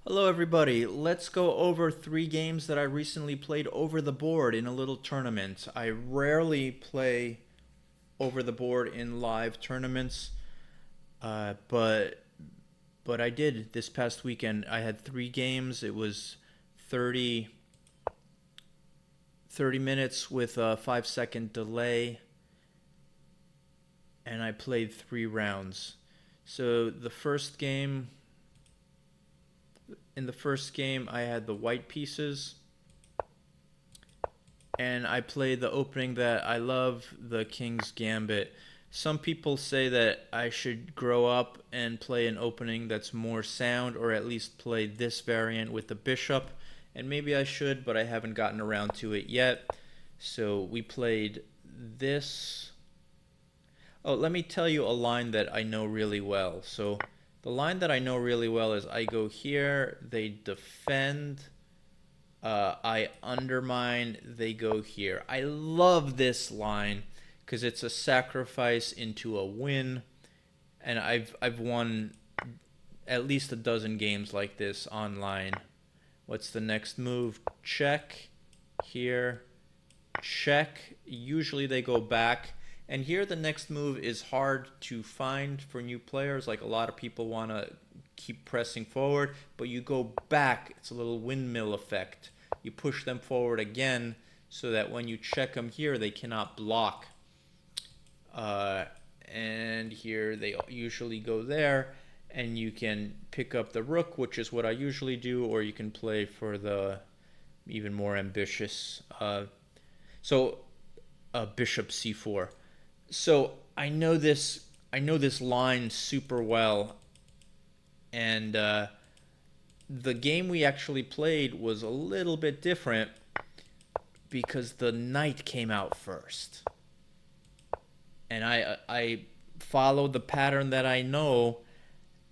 Hello, everybody. Let's go over 3 games that I recently played over the board in a little tournament. I rarely play over the board in live tournaments, but I did this past weekend. I had 3 games. It was 30 30 minutes with a 5-second delay, and I played 3 rounds. So in the first game, I had the white pieces and I play the opening that I love, the King's Gambit. Some people say that I should grow up and play an opening that's more sound, or at least play this variant with the bishop. And maybe I should, but I haven't gotten around to it yet. So we played this. Oh, let me tell you a line that I know really well. So the line that I know really well is I go here, they defend, I undermine, they go here. I love this line because it's a sacrifice into a win, and I've won at least a dozen games like this online. What's the next move? Check here, check. Usually they go back. And here the next move is hard to find for new players. Like a lot of people want to keep pressing forward, but you go back. It's a little windmill effect. You push them forward again so that when you check them here, they cannot block. Uh, and here they usually go there, and you can pick up the rook, which is what I usually do, or you can play for the even more ambitious. So bishop c4. So I know this line super well, and the game we actually played was a little bit different because the knight came out first, and I followed the pattern that I know,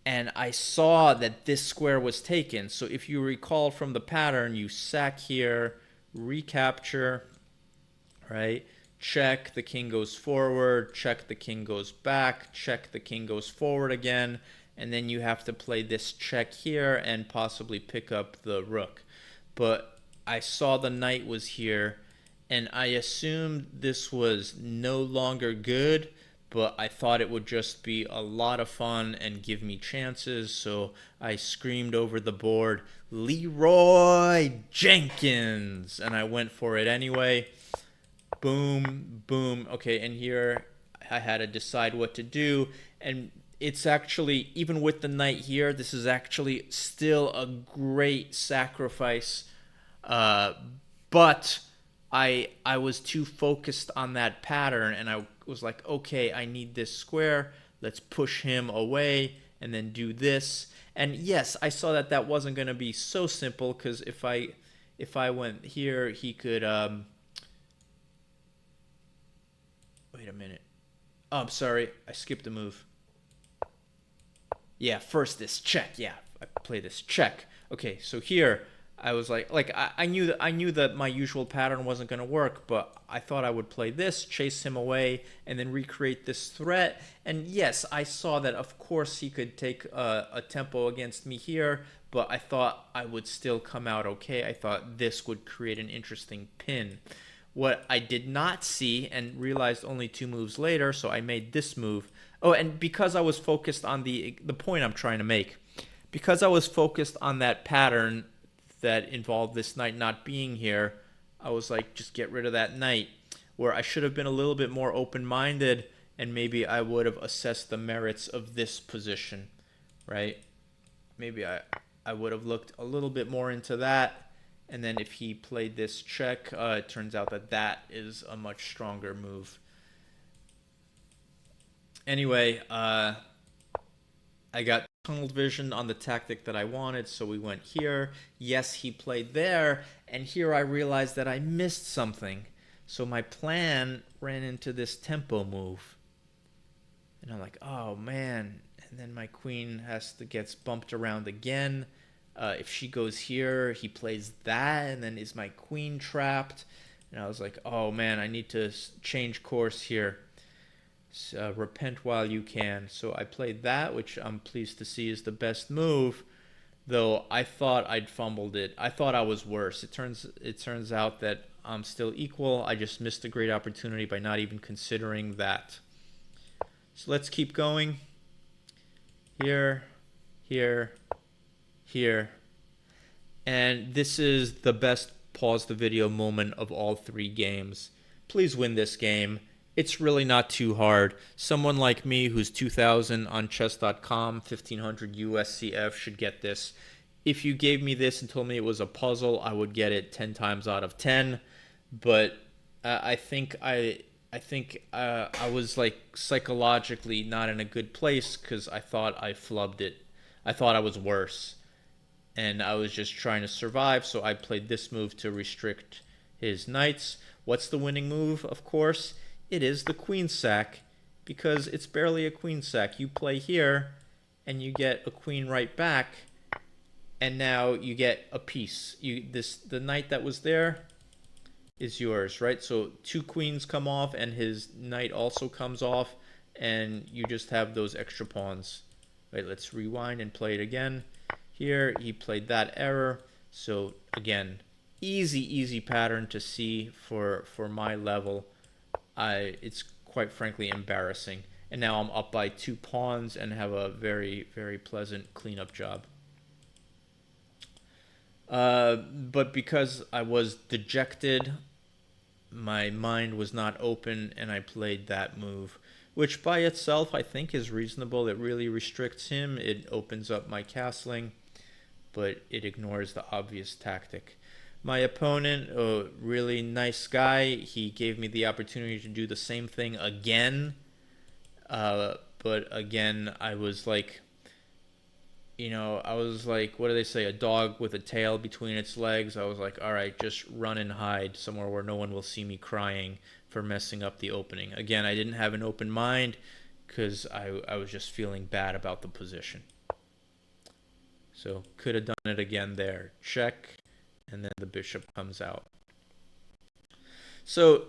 and I saw that this square was taken. So if you recall from the pattern, you sack here, recapture, right? Check, the king goes forward, check, the king goes back, check, the king goes forward again, and then you have to play this check here and possibly pick up the rook. But I saw the knight was here, and I assumed this was no longer good, but I thought it would just be a lot of fun and give me chances, so I screamed over the board, Leroy Jenkins, and I went for it anyway. Boom, boom. Okay, and here I had to decide what to do. And it's actually, even with the knight here, this is actually still a great sacrifice. Uh, but I was too focused on that pattern, and I was like, okay, I need this square. Let's push him away and then do this. And yes, I saw that that wasn't going to be so simple because if I went here, he could wait a minute. Oh, I'm sorry. I skipped a move. Yeah, first this check. Yeah, I play this check. Okay, so here I was I knew that my usual pattern wasn't going to work, but I thought I would play this, chase him away, and then recreate this threat. And yes, I saw that of course he could take a tempo against me here, but I thought I would still come out okay. I thought this would create an interesting pin. What I did not see and realized only 2 moves later, so I made this move. Oh, and because I was focused on the point I'm trying to make, because I was focused on that pattern that involved this knight not being here, I was like, just get rid of that knight. Where I should have been a little bit more open-minded, and maybe I would have assessed the merits of this position, right? Maybe I would have looked a little bit more into that. And then if he played this check, it turns out that that is a much stronger move. Anyway, I got tunnel vision on the tactic that I wanted, so we went here. Yes, he played there, and here I realized that I missed something. So my plan ran into this tempo move. And I'm like, oh man. And then my queen has to gets bumped around again. If she goes here, he plays that, and then is my queen trapped? And I was like, oh man, I need to change course here. Repent while you can. So I played that, which I'm pleased to see is the best move. though I thought I'd fumbled it. I thought I was worse. It turns out that I'm still equal. I just missed a great opportunity by not even considering that. So let's keep going. Here, here, here. And this is the best pause the video moment of all three games. Please win this game. It's really not too hard. Someone like me who's 2000 on chess.com, 1500 USCF should get this. If you gave me this and told me it was a puzzle, I would get it 10 times out of 10. But I was like psychologically not in a good place because I thought I flubbed it. I thought I was worse, and I was just trying to survive. So I played this move to restrict his knights. What's the winning move? Of course, it is the queen sack, because it's barely a queen sack. You play here, and you get a queen right back, and now you get a piece. The knight that was there is yours, right? So two queens come off, and his knight also comes off, and you just have those extra pawns. Right, let's rewind and play it again. Here, he played that error. So again, easy pattern to see for my level. It's quite frankly embarrassing. And now I'm up by 2 pawns and have a very, very pleasant cleanup job. But because I was dejected, my mind was not open, and I played that move, which by itself I think is reasonable. It really restricts him. It opens up my castling, but it ignores the obvious tactic. My opponent, a really nice guy, he gave me the opportunity to do the same thing again. But again, I was like, what do they say? A dog with a tail between its legs. I was like, all right, just run and hide somewhere where no one will see me crying for messing up the opening. Again, I didn't have an open mind because I was just feeling bad about the position. So could have done it again there. Check, and then the bishop comes out. So,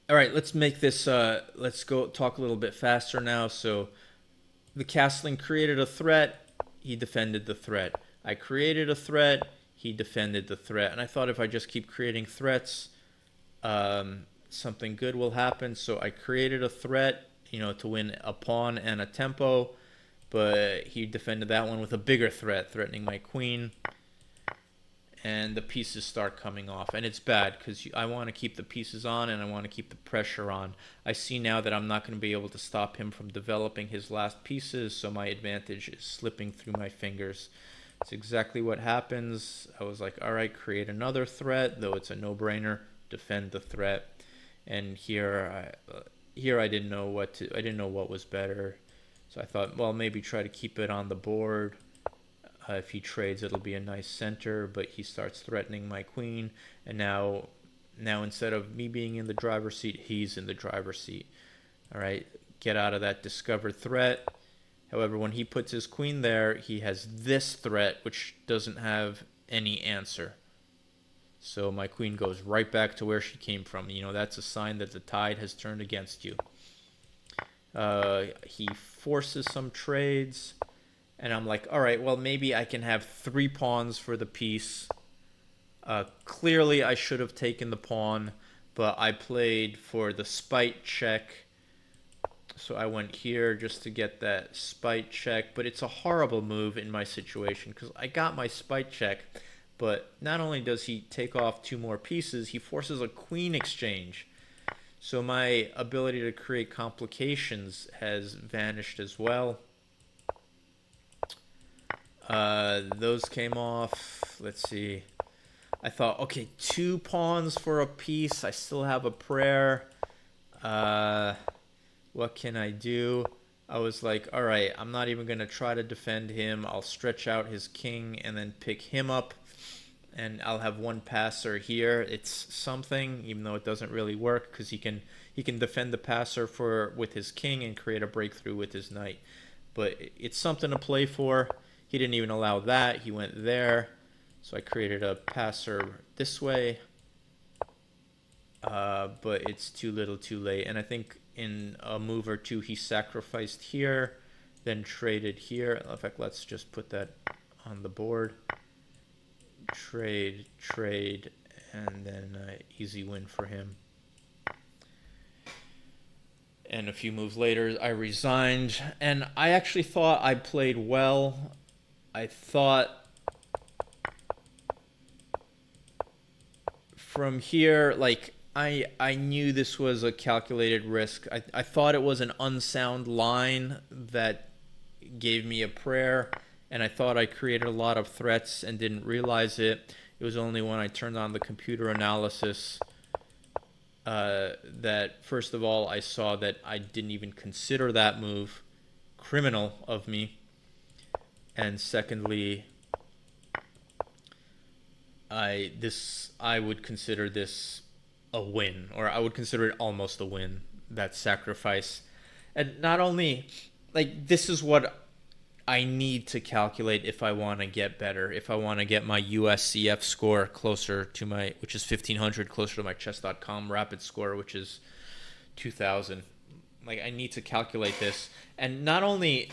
all right, let's make this, let's go talk a little bit faster now. So the castling created a threat. He defended the threat. I created a threat. He defended the threat. And I thought if I just keep creating threats, something good will happen. So I created a threat, to win a pawn and a tempo. But he defended that one with a bigger threat, threatening my queen. And the pieces start coming off. And it's bad because I want to keep the pieces on, and I want to keep the pressure on. I see now that I'm not going to be able to stop him from developing his last pieces, so my advantage is slipping through my fingers. It's exactly what happens. I was like, all right, create another threat, though it's a no-brainer. Defend the threat. And here I didn't know what was better. So I thought, well, maybe try to keep it on the board. If he trades, it'll be a nice center, but he starts threatening my queen, and now instead of me being in the driver's seat, he's in the driver's seat. All right, get out of that discovered threat. However, when he puts his queen there, he has this threat, which doesn't have any answer. So my queen goes right back to where she came from. That's a sign that the tide has turned against you. He forces some trades. And I'm like, all right, well, maybe I can have 3 pawns for the piece. Clearly, I should have taken the pawn, but I played for the spite check. So I went here just to get that spite check. But it's a horrible move in my situation because I got my spite check. But not only does he take off 2 more pieces, he forces a queen exchange. So my ability to create complications has vanished as well. Those came off. Let's see. I thought, okay, 2 pawns for a piece. I still have a prayer. What can I do? I was like, all right, I'm not even going to try to defend him. I'll stretch out his king and then pick him up. And I'll have 1 passer here. It's something, even though it doesn't really work, because he can defend the passer with his king and create a breakthrough with his knight. But it's something to play for. He didn't even allow that. He went there. So I created a passer this way. But it's too little too late. And I think in a move or two, he sacrificed here, then traded here. In fact, let's just put that on the board. Trade, trade, and then easy win for him. And a few moves later, I resigned, and I actually thought I played well. I thought from here, like I knew this was a calculated risk. I thought it was an unsound line that gave me a prayer, and I thought I created a lot of threats and didn't realize it. It was only when I turned on the computer analysis that, first of all, I saw that I didn't even consider that move criminal of me, and secondly, I would consider this a win, or I would consider it almost a win, that sacrifice. And not only, like, this is what I need to calculate if I want to get better, if I want to get my USCF score closer to my, which is 1500, closer to my chess.com rapid score, which is 2000. Like, I need to calculate this. And not only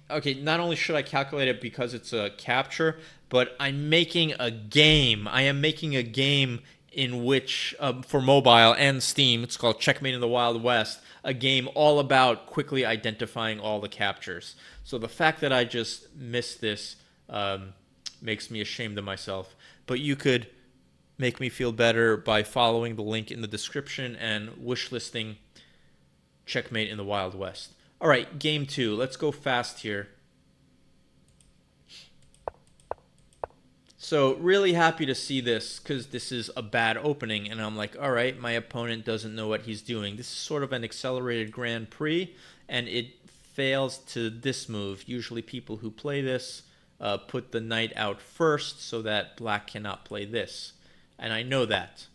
should I calculate it because it's a capture, but I'm making a game. I am making a game in which, for mobile and Steam, it's called Checkmate in the Wild West, a game all about quickly identifying all the captures. So the fact that I just missed this makes me ashamed of myself. But you could make me feel better by following the link in the description and wishlisting Checkmate in the Wild West. All right, game 2. Let's go fast here. So really happy to see this because this is a bad opening, and I'm like, all right, my opponent doesn't know what he's doing. This is sort of an accelerated Grand Prix, and it fails to this move. Usually people who play this put the knight out first so that black cannot play this, and I know that.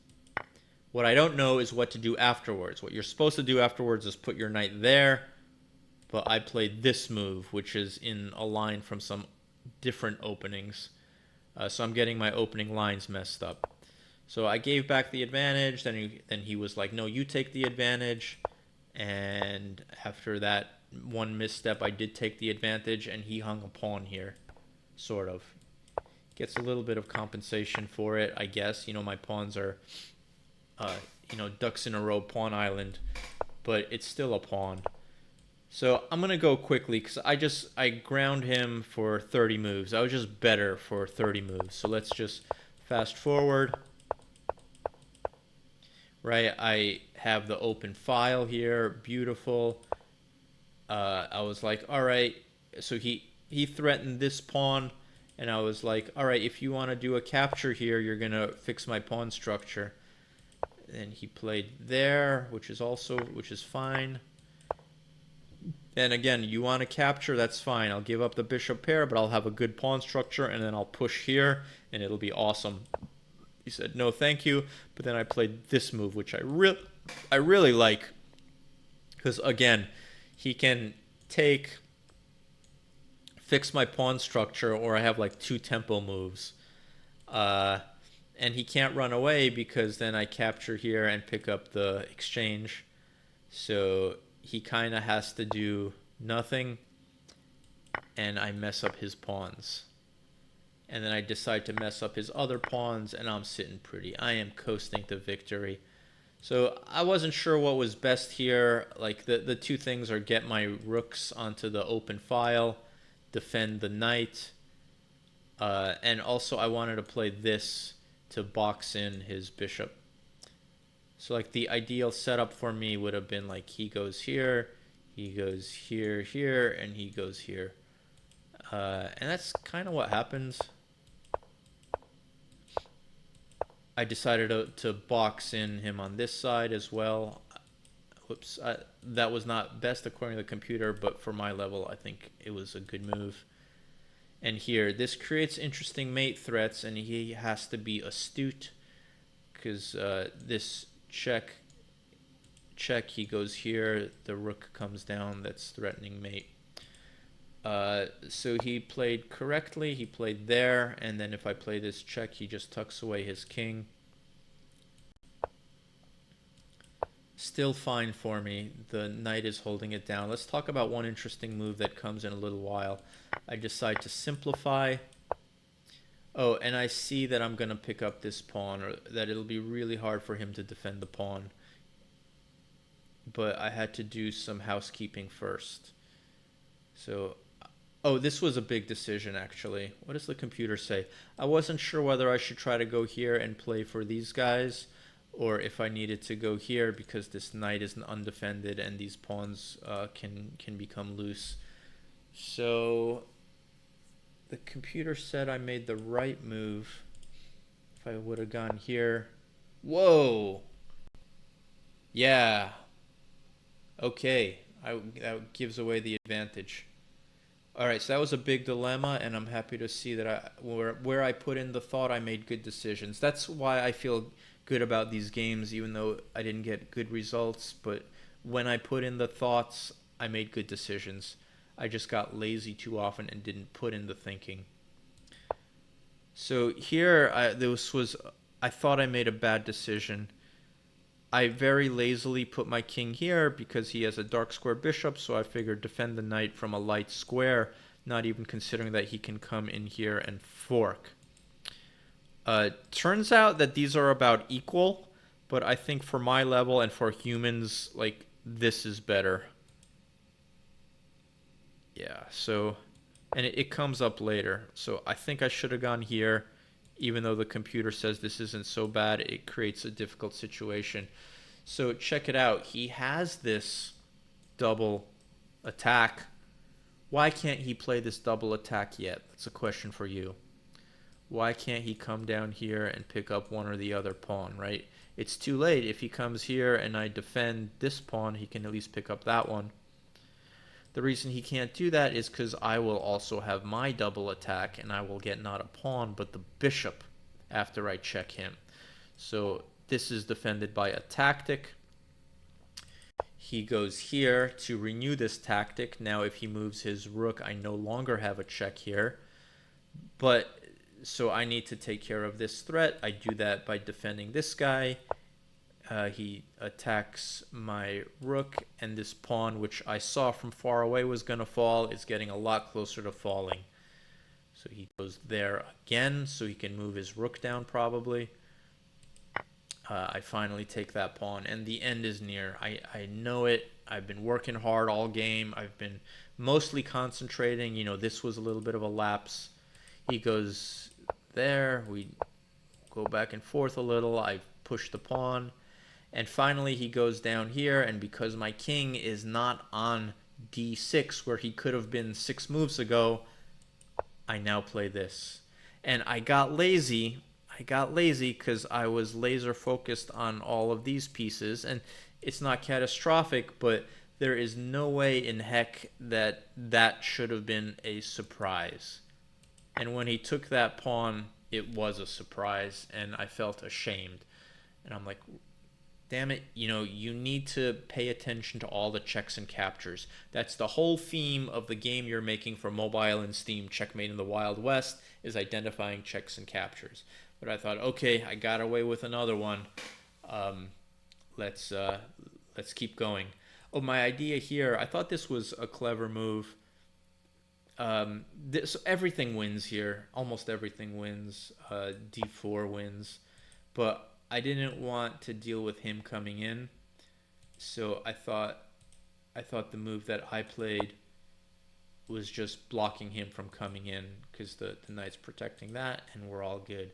What I don't know is what to do afterwards. What you're supposed to do afterwards is put your knight there, but I played this move, which is in a line from some different openings. So I'm getting my opening lines messed up. So I gave back the advantage. Then he was like, no, you take the advantage. And after that one misstep, I did take the advantage, and he hung a pawn here, sort of. Gets a little bit of compensation for it, I guess. You know, my pawns are, ducks in a row pawn island, but it's still a pawn. So I'm going to go quickly because I ground him for 30 moves. I was just better for 30 moves. So let's just fast forward. Right, I have the open file here. Beautiful. I was like, all right. So he threatened this pawn. And I was like, all right, if you want to do a capture here, you're going to fix my pawn structure. And he played there, which is fine. And again, you want to capture, that's fine. I'll give up the bishop pair, but I'll have a good pawn structure, and then I'll push here, and it'll be awesome. He said, no, thank you. But then I played this move, which I really like. Because, again, he can fix my pawn structure, or I have like 2 tempo moves. And he can't run away because then I capture here and pick up the exchange. So he kind of has to do nothing, and I mess up his pawns. And then I decide to mess up his other pawns, and I'm sitting pretty. I am coasting to victory. So I wasn't sure what was best here. Like the 2 things are get my rooks onto the open file, defend the knight, and also I wanted to play this to box in his bishop. So like the ideal setup for me would have been like he goes here, he goes here, here, and he goes here. And that's kind of what happens. I decided to box in him on this side as well. Whoops, that was not best according to the computer, but for my level, I think it was a good move. And here, this creates interesting mate threats, and he has to be astute because this check, he goes here, the rook comes down, that's threatening mate. So he played correctly, he played there, and then if I play this check, he just tucks away his king. Still fine for me. The knight is holding it down. Let's talk about one interesting move that comes in a little while. I decide to simplify. Oh, and I see that I'm gonna pick up this pawn, or that it'll be really hard for him to defend the pawn. But I had to do some housekeeping first. So, oh, this was a big decision actually. What does the computer say? I wasn't sure whether I should try to go here and play for these guys, or if I needed to go here because this knight is undefended and these pawns can become loose. So the computer said I made the right move. If I would have gone here. Whoa! Yeah. Okay. That gives away the advantage. All right, so that was a big dilemma, and I'm happy to see that where I put in the thought, I made good decisions. That's why I feel good about these games, even though I didn't get good results. But when I put in the thoughts, I made good decisions. I just got lazy too often and didn't put in the thinking. So here, I thought I made a bad decision. I very lazily put my king here because he has a dark square bishop, so I figured defend the knight from a light square, not even considering that he can come in here and fork. Turns out that these are about equal, but I think for my level and for humans, like, this is better. Yeah, so, and it comes up later. So I think I should have gone here, even though the computer says this isn't so bad. It creates a difficult situation. So check it out. He has this double attack. Why can't he play this double attack yet? That's a question for you. Why can't he come down here and pick up one or the other pawn, right? It's too late. If he comes here and I defend this pawn, he can at least pick up that one. The reason he can't do that is because I will also have my double attack, and I will get not a pawn, but the bishop after I check him. So this is defended by a tactic. He goes here to renew this tactic. Now if he moves his rook, I no longer have a check here. But so I need to take care of this threat. I do that by defending this guy. He attacks my rook, and this pawn, which I saw from far away was going to fall, is getting a lot closer to falling. So he goes there again, so he can move his rook down probably. I finally take that pawn, and the end is near. I know it. I've been working hard all game. I've been mostly concentrating. You know, this was a little bit of a lapse. He goes there. We go back and forth a little. I push the pawn. And finally, he goes down here, and because my king is not on d6, where he could have been 6 moves ago, I now play this. And I got lazy because I was laser focused on all of these pieces, and it's not catastrophic, but there is no way in heck that that should have been a surprise. And when he took that pawn, it was a surprise, and I felt ashamed. And I'm like, damn it, you know, you need to pay attention to all the checks and captures. That's the whole theme of the game you're making for mobile and Steam, Checkmate in the Wild West, is identifying checks and captures. But I thought, okay, I got away with another one. Let's keep going. Oh, my idea here, I thought this was a clever move. Everything wins here. Almost everything wins. D4 wins. But I didn't want to deal with him coming in. So I thought the move that I played was just blocking him from coming in, because the knight's protecting that, and we're all good.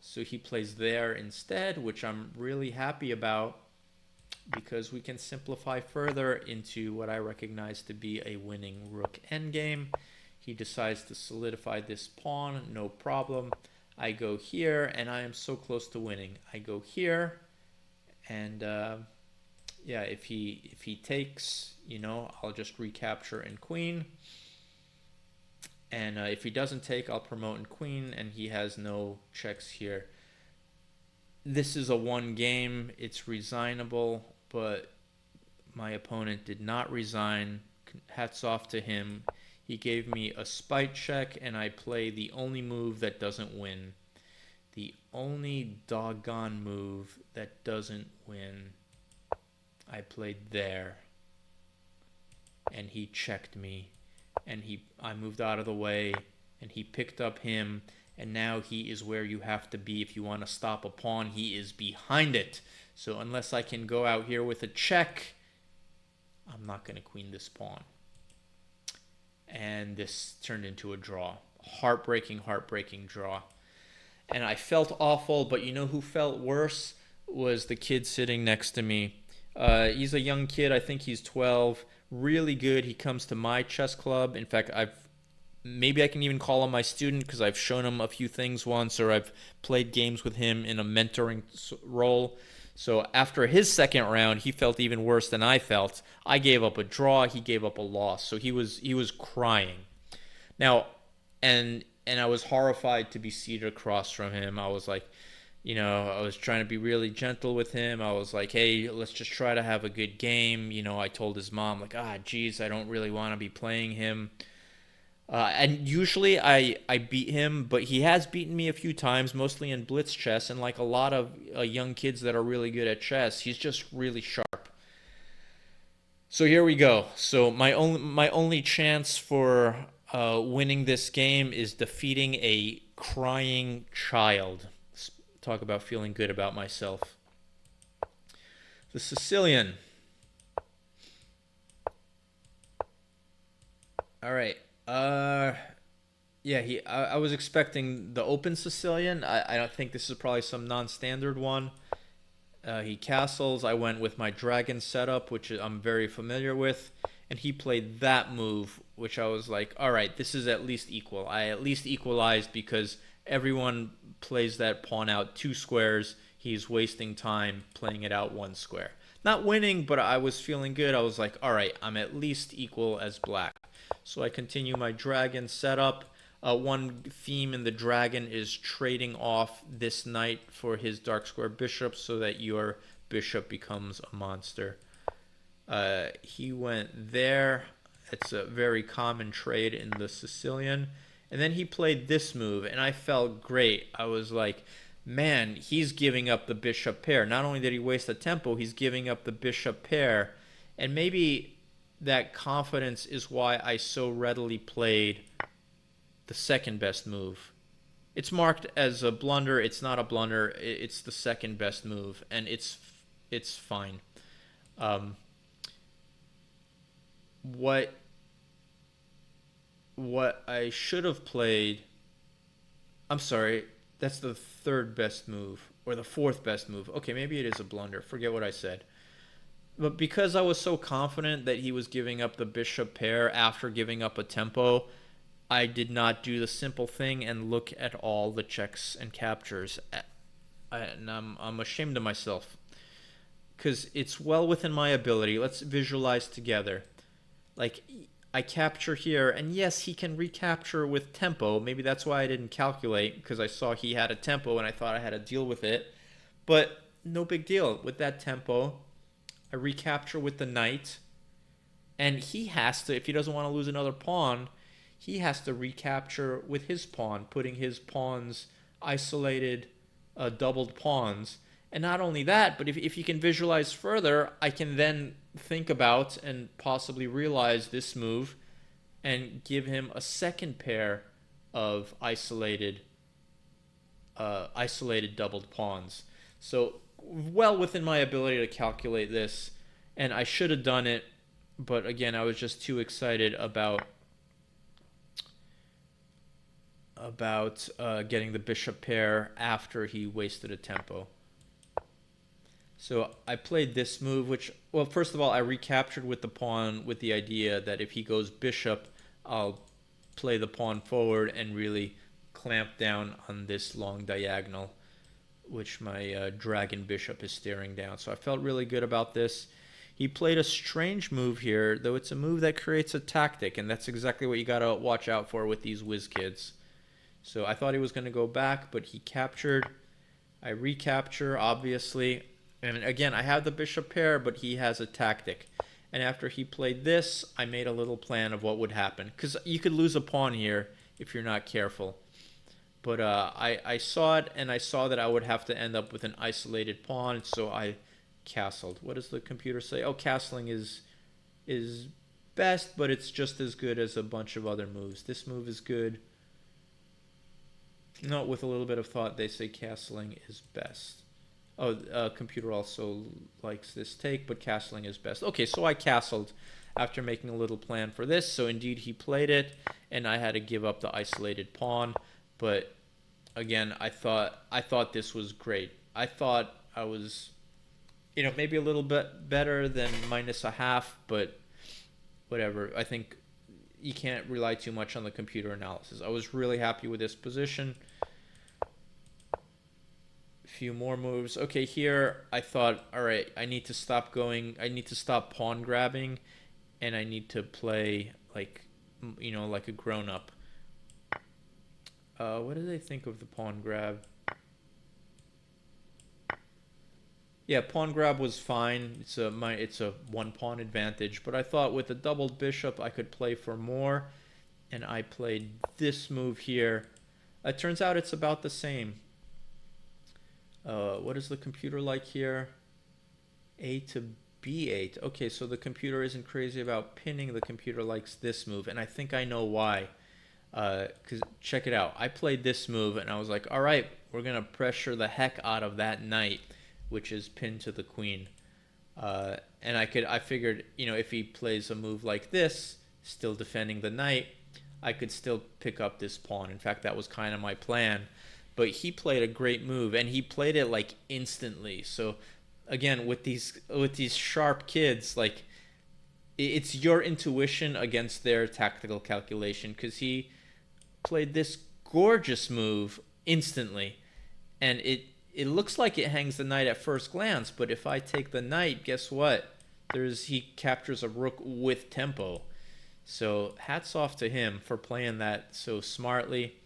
So he plays there instead, which I'm really happy about, because we can simplify further into what I recognize to be a winning rook endgame. He decides to solidify this pawn, no problem. I go here, and I am so close to winning. I go here, and yeah, if he takes, you know, I'll just recapture in queen. And if he doesn't take, I'll promote in queen, and he has no checks here. This is a one game. It's resignable, but my opponent did not resign. Hats off to him. He gave me a spite check, and I play the only move that doesn't win. The only doggone move that doesn't win. I played there, and he checked me, and I moved out of the way, and he picked up him, and now he is where you have to be if you want to stop a pawn. He is behind it. So unless I can go out here with a check, I'm not going to queen this pawn. And this turned into a draw. Heartbreaking, heartbreaking draw. And I felt awful, but you know who felt worse? Was the kid sitting next to me. He's a young kid. I think he's 12. Really good. He comes to my chess club. In fact, maybe I can even call him my student because I've shown him a few things once, or I've played games with him in a mentoring role. So after his second round, he felt even worse than I felt. I gave up a draw. He gave up a loss. So he was crying. Now, and I was horrified to be seated across from him. I was like, I was trying to be really gentle with him. I was like, hey, let's just try to have a good game. I told his mom, like, geez, I don't really want to be playing him. And usually I beat him, but he has beaten me a few times, mostly in blitz chess. And like a lot of young kids that are really good at chess, he's just really sharp. So here we go. So my only chance for winning this game is defeating a crying child. Let's talk about feeling good about myself. The Sicilian. All right. Yeah, I was expecting the open Sicilian. I don't think this is probably some non-standard one. He castles. I went with my dragon setup, which I'm very familiar with, and he played that move, which I was like, all right, this is at least equal. I at least equalized because everyone plays that pawn out 2 squares. He's wasting time playing it out 1 square. Not winning, but I was feeling good. I was like, all right, I'm at least equal as black. So I continue my dragon setup. One theme in the dragon is trading off this knight for his dark square bishop so that your bishop becomes a monster. He went there. It's a very common trade in the Sicilian. And then he played this move, and I felt great. I was like, man, he's giving up the bishop pair. Not only did he waste the tempo, he's giving up the bishop pair. And maybe that confidence is why I so readily played the second best move. It's marked as a blunder. It's not a blunder. It's the second best move, and it's fine. What I should have played. I'm sorry. That's the third best move or the fourth best move. Okay, maybe it is a blunder. Forget what I said. But because I was so confident that he was giving up the bishop pair after giving up a tempo, I did not do the simple thing and look at all the checks and captures. And I'm ashamed of myself because it's well within my ability. Let's visualize together. Like, I capture here, and yes, he can recapture with tempo. Maybe that's why I didn't calculate, because I saw he had a tempo and I thought I had to deal with it. But no big deal. With that tempo, I recapture with the knight, and he has to, if he doesn't want to lose another pawn, he has to recapture with his pawn, putting his pawns isolated, doubled pawns. And not only that, but if you can visualize further, I can then think about and possibly realize this move and give him a second pair of isolated doubled pawns. So well within my ability to calculate this, and I should have done it, but again, I was just too excited about getting the bishop pair after he wasted a tempo. So I played this move, which, well, first of all, I recaptured with the pawn with the idea that if he goes bishop, I'll play the pawn forward and really clamp down on this long diagonal, which my dragon bishop is staring down. So I felt really good about this. He played a strange move here, though it's a move that creates a tactic, and that's exactly what you got to watch out for with these whiz kids. So I thought he was going to go back, but he captured. I recapture, obviously. And again, I have the bishop pair, but he has a tactic. And after he played this, I made a little plan of what would happen. Because you could lose a pawn here if you're not careful. But I saw it, and I saw that I would have to end up with an isolated pawn, so I castled. What does the computer say? Oh, castling is best, but it's just as good as a bunch of other moves. This move is good. No, with a little bit of thought, they say castling is best. Oh, computer also likes this take, but castling is best. Okay, so I castled after making a little plan for this. So indeed, he played it, and I had to give up the isolated pawn. But again, I thought this was great. I thought I was, maybe a little bit better than minus a half, but whatever. I think you can't rely too much on the computer analysis. I was really happy with this position. Few more moves. Okay, here I thought, all right, I need to stop going. I need to stop pawn grabbing, and I need to play like, like a grown up. What do they think of the pawn grab? Yeah, pawn grab was fine. It's a one pawn advantage, but I thought with a doubled bishop I could play for more, and I played this move here. It turns out it's about the same. What is the computer like here? A to B8. Okay, so the computer isn't crazy about pinning. The computer likes this move, and I think I know why. Because check it out. I played this move, and I was like, all right, we're going to pressure the heck out of that knight, which is pinned to the queen. And I figured, if he plays a move like this, still defending the knight, I could still pick up this pawn. In fact, that was kind of my plan. But he played a great move, and he played it like instantly. So again, with these sharp kids, like it's your intuition against their tactical calculation, because he played this gorgeous move instantly, and it looks like it hangs the knight at first glance, but if I take the knight, guess what? He captures a rook with tempo. So hats off to him for playing that so smartly.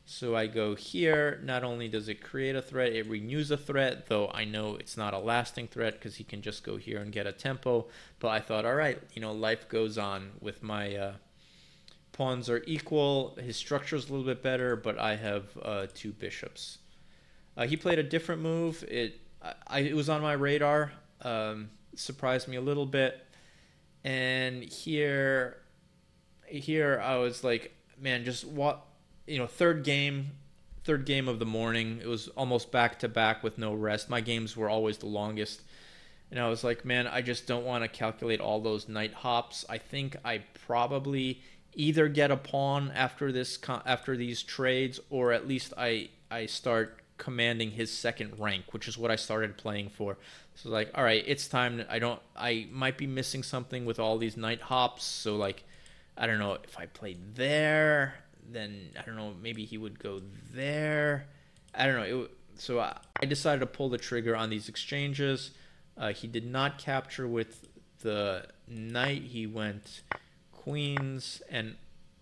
So I go here. Not only does it create a threat, it renews a threat, though I know it's not a lasting threat because he can just go here and get a tempo. But I thought, all right, life goes on with my pawns are equal. His structure is a little bit better, but I have two bishops. He played a different move. It was on my radar. Surprised me a little bit. And here I was like, man, just what, third game of the morning. It was almost back to back with no rest. My games were always the longest. And I was like, man, I just don't want to calculate all those knight hops. I think I probably either get a pawn after these trades, or at least I start commanding his second rank, which is what I started playing for. So like, all right, it's time. I might be missing something with all these knight hops. So like, I don't know, if I played there, then I don't know, maybe he would go there. I don't know. So I decided to pull the trigger on these exchanges. He did not capture with the knight. He went queens, and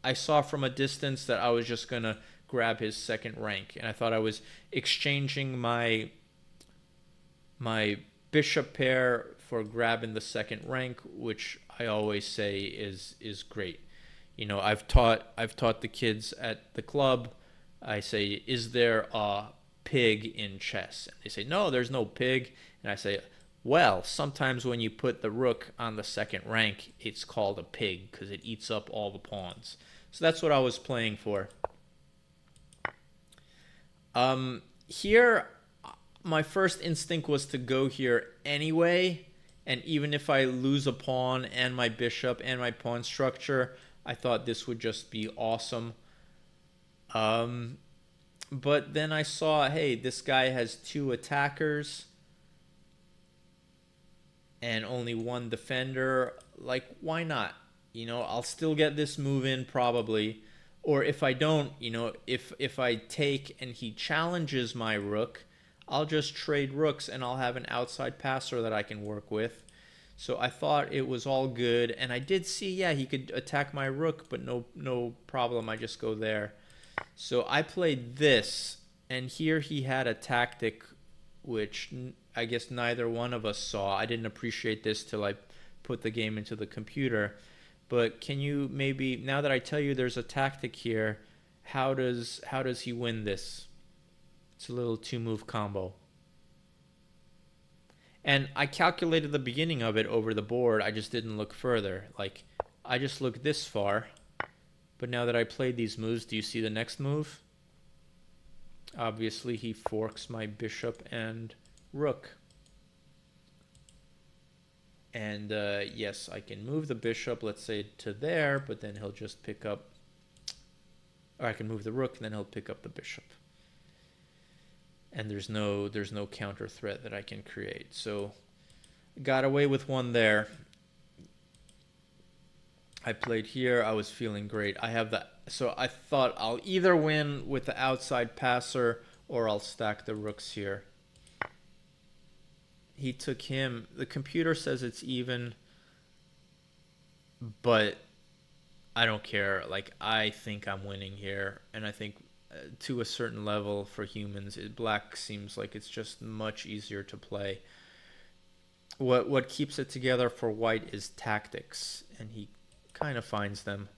I saw from a distance that I was just gonna grab his second rank, and I thought I was exchanging my bishop pair for grabbing the second rank, which I always say is great. I've taught the kids at the club. I say, is there a pig in chess? And they say, no, there's no pig. And I say, well, sometimes when you put the rook on the second rank, it's called a pig because it eats up all the pawns. So that's what I was playing for. Here, my first instinct was to go here anyway, and even if I lose a pawn and my bishop and my pawn structure, I thought this would just be awesome. But then I saw, hey, this guy has two attackers and only one defender. Like, why not? I'll still get this move in probably. Or if I don't, if I take and he challenges my rook, I'll just trade rooks and I'll have an outside passer that I can work with. So I thought it was all good, and I did see, yeah, he could attack my rook, but no problem, I just go there. So I played this, and here he had a tactic which I guess neither one of us saw. I didn't appreciate this till I put the game into the computer. But can you maybe, now that I tell you there's a tactic here, how does he win this? It's a little two-move combo. And I calculated the beginning of it over the board. I just didn't look further. Like, I just looked this far. But now that I played these moves, do you see the next move? Obviously, he forks my bishop and rook. And yes, I can move the bishop, let's say, to there, but then he'll just pick up, or I can move the rook, and then he'll pick up the bishop. And there's no counter threat that I can create. So got away with one there. I played here. I was feeling great. I have that. So I thought I'll either win with the outside passer or I'll stack the rooks here. He took him. The computer says it's even, but I don't care. Like, I think I'm winning here, and I think to a certain level for humans, black seems like it's just much easier to play. What keeps it together for white is tactics, and he kind of finds them.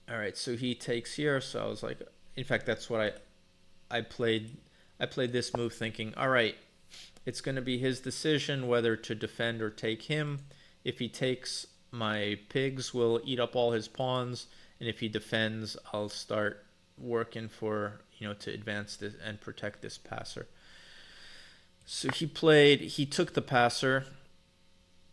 All right, so he takes here. So I was like, in fact, that's what I played. I played this move thinking, all right, it's going to be his decision whether to defend or take him. If he takes, my pigs will eat up all his pawns, and if he defends, I'll start working for, to advance this and protect this passer. So he took the passer.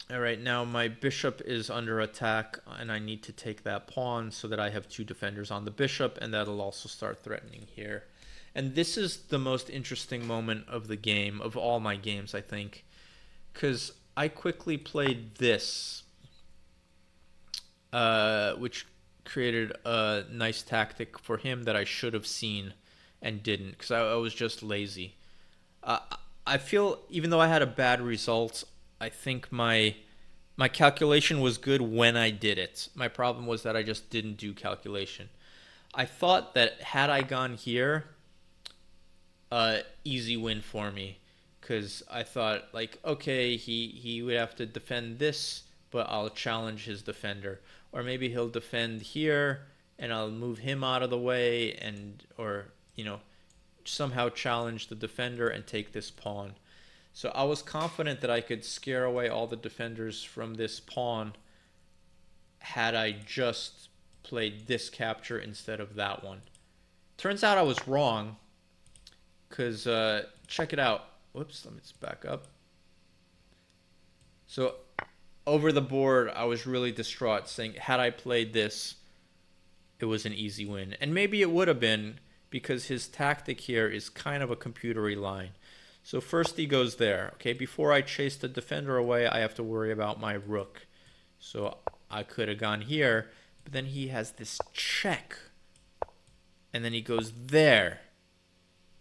All right, now my bishop is under attack, and I need to take that pawn so that I have two defenders on the bishop, and that'll also start threatening here. And this is the most interesting moment of the game, of all my games, I think, because I quickly played this, which created a nice tactic for him that I should have seen and didn't, because I was just lazy. I feel, even though I had a bad result, I think my calculation was good when I did it. My problem was that I just didn't do calculation. I thought that had I gone here, easy win for me, because I thought, like, okay, he would have to defend this, but I'll challenge his defender, or maybe he'll defend here and I'll move him out of the way, and or somehow challenge the defender and take this pawn. So I was confident that I could scare away all the defenders from this pawn had I just played this capture instead of that one. Turns out I was wrong, because check it out. Whoops, let me just back up. So over the board, I was really distraught, saying had I played this, it was an easy win. And maybe it would have been, because his tactic here is kind of a computery line. So first he goes there. Okay, before I chase the defender away, I have to worry about my rook. So I could have gone here, but then he has this check. And then he goes there.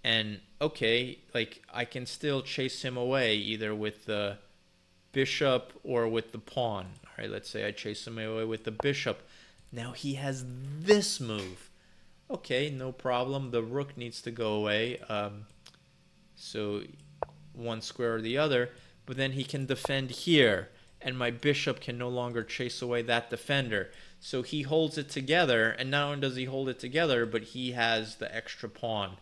And okay, like, I can still chase him away either with the bishop or with the pawn. All right, let's say I chase him away with the bishop. Now he has this move. Okay, no problem. The rook needs to go away. So one square or the other. But then he can defend here, and my bishop can no longer chase away that defender. So he holds it together, and not only does he hold it together, but he has the extra pawn.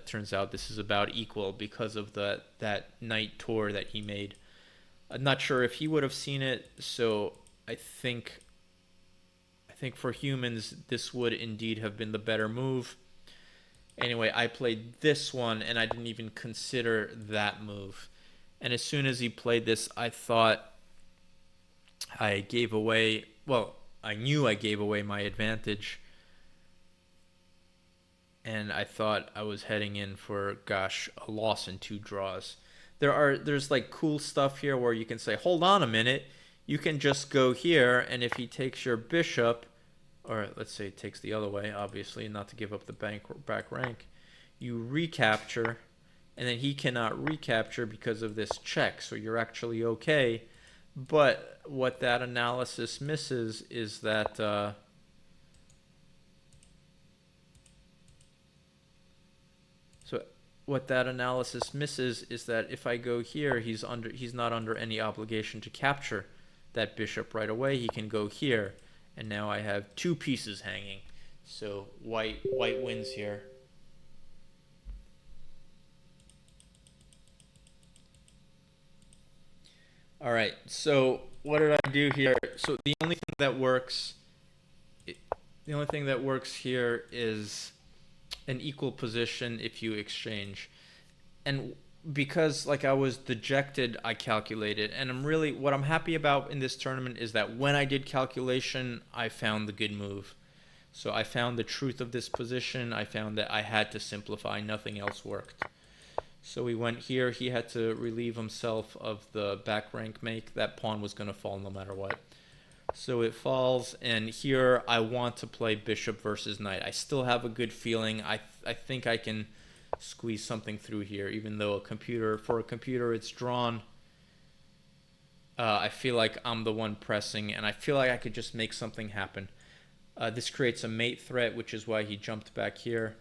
Turns out this is about equal because of that knight tour that he made. I'm not sure if he would have seen it, so I think for humans this would indeed have been the better move. Anyway, I played this one, and I didn't even consider that move. And as soon as he played this, I thought I gave away, well, I knew I gave away my advantage. And I thought I was heading in for, gosh, a loss and two draws. There's like cool stuff here where you can say, hold on a minute, you can just go here, and if he takes your bishop, or let's say it takes the other way, obviously, not to give up the back rank, you recapture, and then he cannot recapture because of this check, so you're actually okay. But what that analysis misses is that if I go here, he's not under any obligation to capture that bishop right away. He can go here, and now I have two pieces hanging. So white wins here. All right, so what did I do here? So the only thing that works, The only thing that works here is an equal position if you exchange. And because like I was dejected, I calculated, and what I'm happy about in this tournament is that when I did calculation, I found the good move. So I found the truth of this position. I found that I had to simplify. Nothing else worked. So we went here. He had to relieve himself of the back rank make. That pawn was going to fall no matter what. So it falls, and here I want to play bishop versus knight. I still have a good feeling. I think I can squeeze something through here, even though for a computer it's drawn. I feel like I'm the one pressing, and I feel like I could just make something happen. This creates a mate threat, which is why he jumped back here.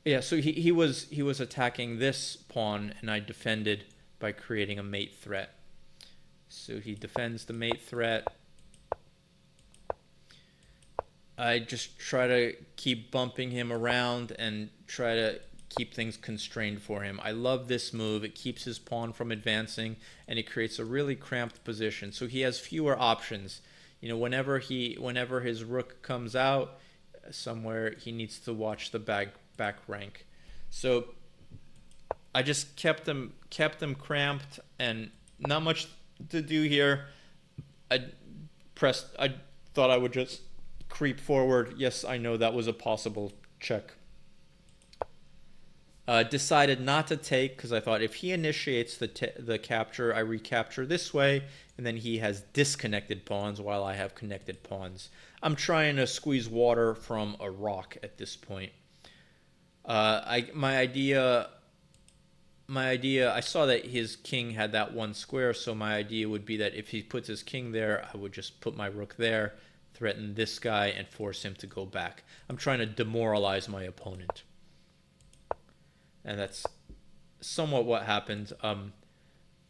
Yeah, so he was attacking this pawn, and I defended by creating a mate threat. So he defends the mate threat. I just try to keep bumping him around and try to keep things constrained for him. I love this move. It keeps his pawn from advancing, and it creates a really cramped position. So he has fewer options. You know, whenever his rook comes out somewhere, he needs to watch the back rank. So I just kept them cramped, and not much to do here. I thought I would just creep forward. Yes, I know that was a possible check. Decided not to take because I thought if he initiates the capture, I recapture this way, and then he has disconnected pawns while I have connected pawns. I'm trying to squeeze water from a rock at this point. My idea, I saw that his king had that one square, so my idea would be that if he puts his king there, I would just put my rook there, threaten this guy, and force him to go back. I'm trying to demoralize my opponent. And that's somewhat what happened.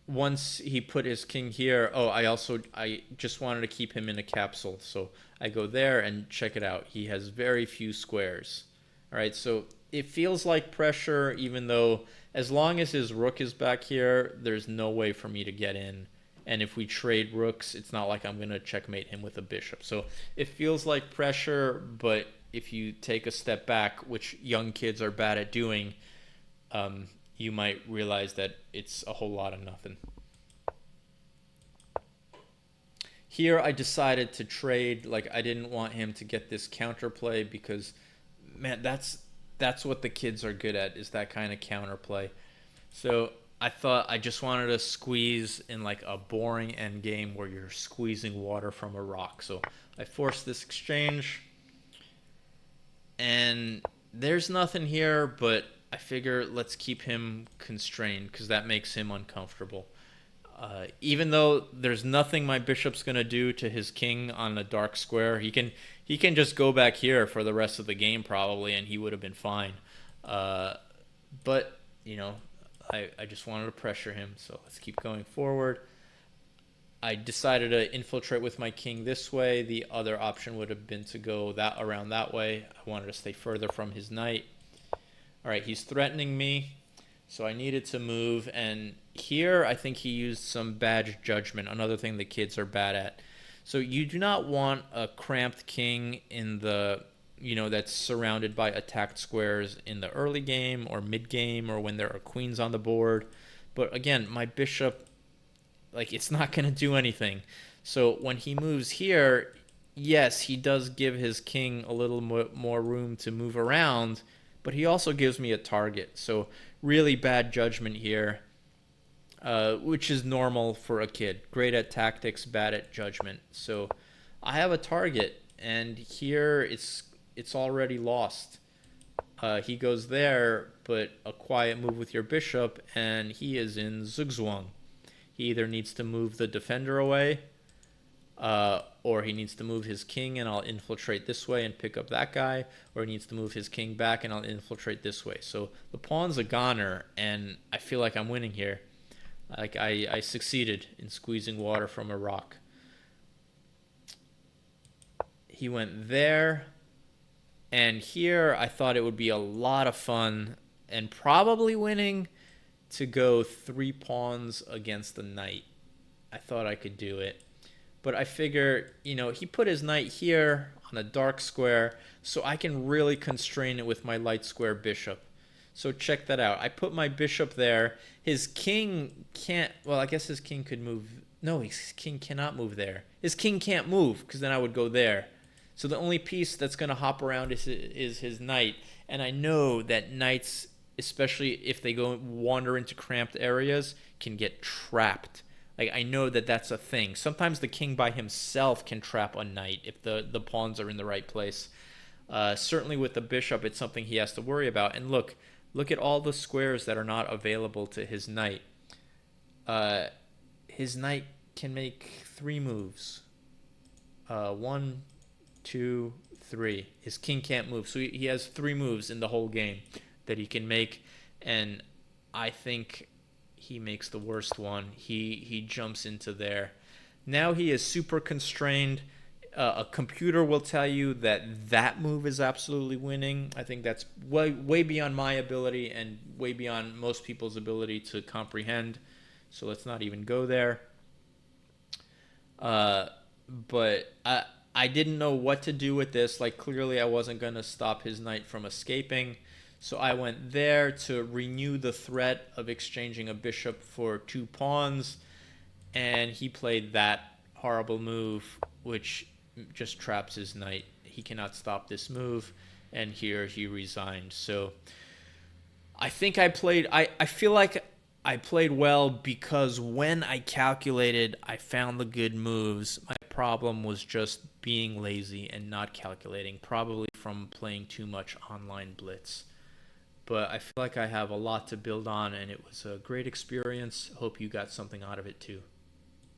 Once he put his king here, I just wanted to keep him in a capsule, so I go there and check it out. He has very few squares. All right, so it feels like pressure, even though as long as his rook is back here, there's no way for me to get in. And if we trade rooks, it's not like I'm going to checkmate him with a bishop. So it feels like pressure, but if you take a step back, which young kids are bad at doing, you might realize that it's a whole lot of nothing. Here I decided to trade. Like, I didn't want him to get this counterplay because, man, that's what the kids are good at, is that kind of counterplay. So I thought I just wanted to squeeze in like a boring end game where you're squeezing water from a rock. So I forced this exchange, and there's nothing here, but I figure let's keep him constrained because that makes him uncomfortable. Even though there's nothing my bishop's going to do to his king on a dark square, he can just go back here for the rest of the game probably, and he would have been fine. But, you know, I just wanted to pressure him, so let's keep going forward. I decided to infiltrate with my king this way. The other option would have been to go around that way. I wanted to stay further from his knight. All right, he's threatening me, so I needed to move. And here I think he used some bad judgment, another thing the kids are bad at. So you do not want a cramped king in the, that's surrounded by attacked squares in the early game or mid game or when there are queens on the board. But again, my bishop, it's not going to do anything. So when he moves here, yes, he does give his king a little more room to move around, but he also gives me a target. So really bad judgment here, which is normal for a kid. Great at tactics, bad at judgment. So I have a target, and here it's already lost. He goes there, but a quiet move with your bishop, and he is in zugzwang. He either needs to move the defender away, or he needs to move his king and I'll infiltrate this way and pick up that guy, or he needs to move his king back and I'll infiltrate this way. So the pawn's a goner, and I feel like I'm winning here. I succeeded in squeezing water from a rock. He went there, and here I thought it would be a lot of fun and probably winning to go 3 pawns against the knight. I thought I could do it. But I figure, he put his knight here on a dark square, so I can really constrain it with my light square bishop. So check that out. I put my bishop there. His king can't, well, I guess his king could move. No, his king cannot move there. His king can't move because then I would go there. So the only piece that's going to hop around is his knight. And I know that knights, especially if they go wander into cramped areas, can get trapped. Like, I know that that's a thing. Sometimes the king by himself can trap a knight if the pawns are in the right place. Certainly with the bishop, it's something he has to worry about. And look at all the squares that are not available to his knight. His knight can make 3 moves. 1, 2, 3. His king can't move, so he has 3 moves in the whole game that he can make, and I think he makes the worst one. He jumps into there. Now he is super constrained. A computer will tell you that that move is absolutely winning. I think that's way beyond my ability and way beyond most people's ability to comprehend. So let's not even go there. But I didn't know what to do with this. Like, clearly I wasn't going to stop his knight from escaping. So I went there to renew the threat of exchanging a bishop for 2 pawns. And he played that horrible move, which just traps his knight. He cannot stop this move. And here he resigned. So I think I feel like I played well because when I calculated, I found the good moves. My problem was just being lazy and not calculating, probably from playing too much online blitz. But I feel like I have a lot to build on, and it was a great experience. Hope you got something out of it too.